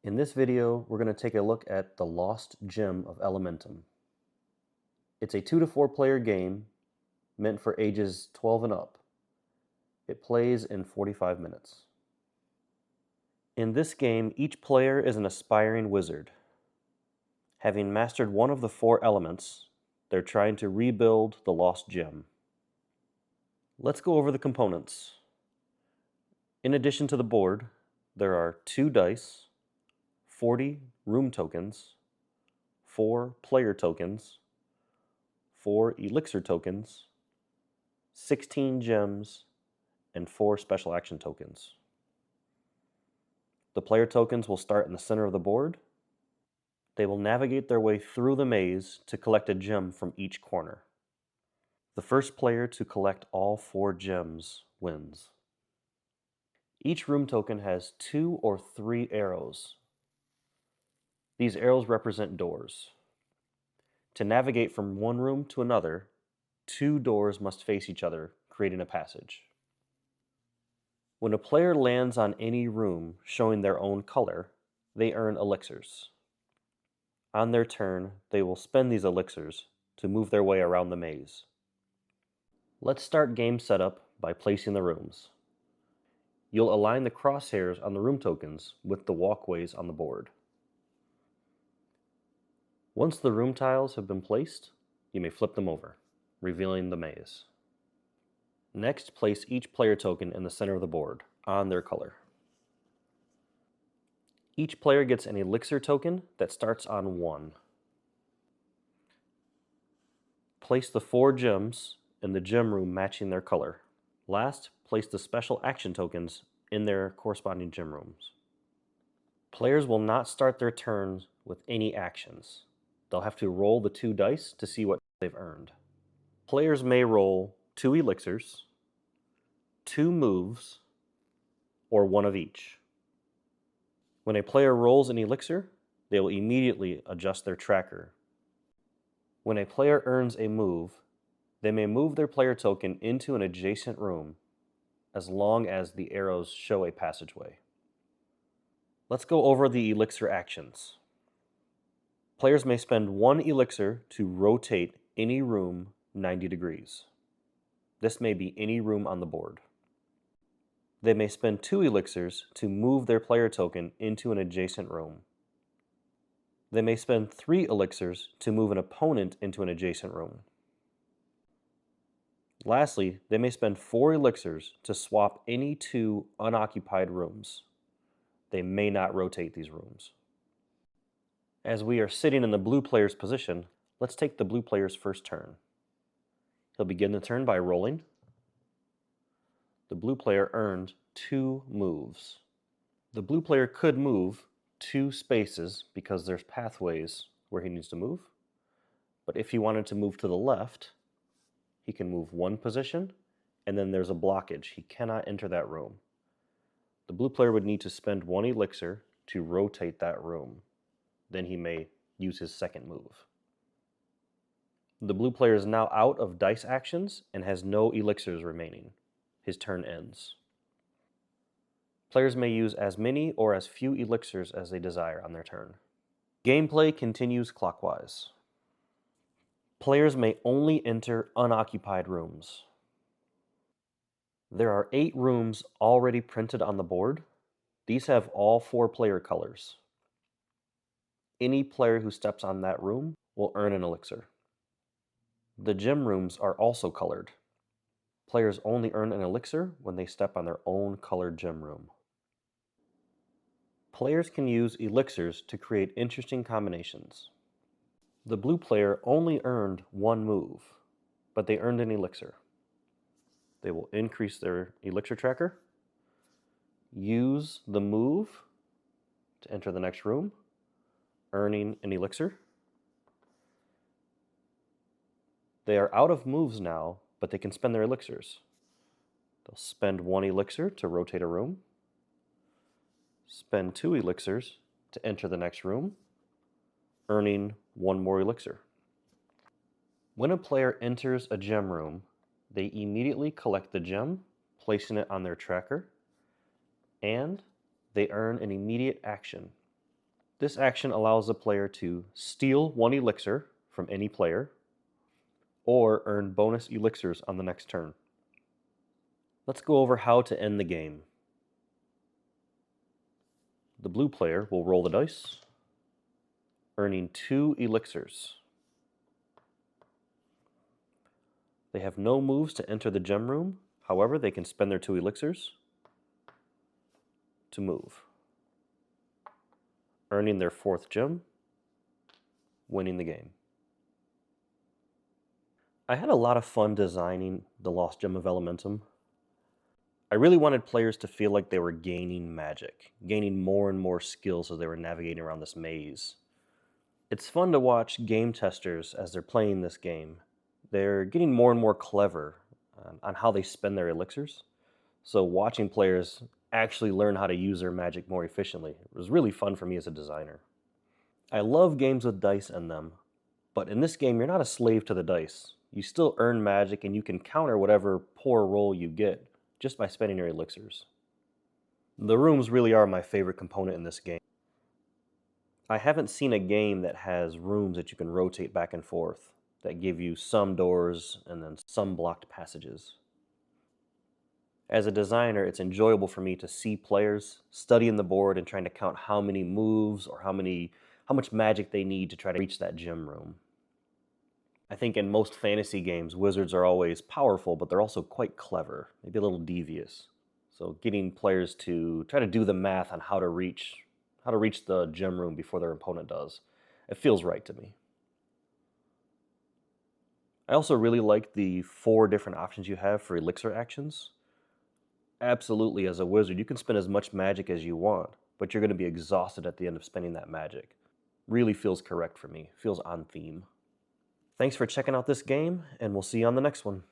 In this video, we're going to take a look at the Lost Gem of Elementum. It's a 2 to 4 player game meant for ages 12 and up. It plays in 45 minutes. In this game, each player is an aspiring wizard. Having mastered one of the 4 elements, they're trying to rebuild the Lost Gem. Let's go over the components. In addition to the board, there are 2 dice, 40 room tokens, 4 player tokens, 4 elixir tokens, 16 gems, and 4 special action tokens. The player tokens will start in the center of the board. They will navigate their way through the maze to collect a gem from each corner. The first player to collect all 4 gems wins. Each room token has 2 or 3 arrows. These arrows represent doors. To navigate from one room to another, 2 doors must face each other, creating a passage. When a player lands on any room showing their own color, they earn elixirs. On their turn, they will spend these elixirs to move their way around the maze. Let's start game setup by placing the rooms. You'll align the crosshairs on the room tokens with the walkways on the board. Once the room tiles have been placed, you may flip them over, revealing the maze. Next, place each player token in the center of the board, on their color. Each player gets an elixir token that starts on 1. Place the 4 gems in the gem room matching their color. Last, place the special action tokens in their corresponding gem rooms. Players will not start their turns with any actions. They'll have to roll the 2 dice to see what they've earned. Players may roll 2 elixirs, 2 moves, or 1 of each. When a player rolls an elixir, they will immediately adjust their tracker. When a player earns a move, they may move their player token into an adjacent room as long as the arrows show a passageway. Let's go over the elixir actions. Players may spend 1 elixir to rotate any room 90 degrees. This may be any room on the board. They may spend 2 elixirs to move their player token into an adjacent room. They may spend 3 elixirs to move an opponent into an adjacent room. Lastly, they may spend 4 elixirs to swap any 2 unoccupied rooms. They may not rotate these rooms. As we are sitting in the blue player's position, let's take the blue player's first turn. He'll begin the turn by rolling. The blue player earned 2 moves. The blue player could move 2 spaces because there's pathways where he needs to move. But if he wanted to move to the left, he can move 1 position, and then there's a blockage. He cannot enter that room. The blue player would need to spend 1 elixir to rotate that room. Then he may use his second move. The blue player is now out of dice actions and has no elixirs remaining. His turn ends. Players may use as many or as few elixirs as they desire on their turn. Gameplay continues clockwise. Players may only enter unoccupied rooms. There are 8 rooms already printed on the board. These have all 4 player colors. Any player who steps on that room will earn an elixir. The gem rooms are also colored. Players only earn an elixir when they step on their own colored gem room. Players can use elixirs to create interesting combinations. The blue player only earned 1 move, but they earned an elixir. They will increase their elixir tracker, use the move to enter the next room, earning an elixir. They are out of moves now, but they can spend their elixirs. They'll spend 1 elixir to rotate a room, spend 2 elixirs to enter the next room, earning 1 more elixir. When a player enters a gem room, they immediately collect the gem, placing it on their tracker, and they earn an immediate action. This action allows the player to steal 1 elixir from any player, or earn bonus elixirs on the next turn. Let's go over how to end the game. The blue player will roll the dice, earning 2 elixirs. They have no moves to enter the gem room. However, they can spend their 2 elixirs to move, earning their 4th gem, winning the game. I had a lot of fun designing the Lost Gem of Elementum. I really wanted players to feel like they were gaining magic, gaining more and more skills as they were navigating around this maze. It's fun to watch game testers as they're playing this game. They're getting more and more clever on how they spend their elixirs. So watching players actually learn how to use their magic more efficiently was really fun for me as a designer. I love games with dice in them, but in this game you're not a slave to the dice. You still earn magic and you can counter whatever poor roll you get just by spending your elixirs. The rooms really are my favorite component in this game. I haven't seen a game that has rooms that you can rotate back and forth, that give you some doors and then some blocked passages. As a designer, it's enjoyable for me to see players studying the board and trying to count how many moves or how much magic they need to try to reach that gem room. I think in most fantasy games, wizards are always powerful, but they're also quite clever, maybe a little devious. So getting players to try to do the math on how to reach the gem room before their opponent does, it feels right to me. I also really like the 4 different options you have for elixir actions. Absolutely, as a wizard, you can spend as much magic as you want, but you're going to be exhausted at the end of spending that magic. Really feels correct for me, feels on theme. Thanks for checking out this game, and we'll see you on the next one.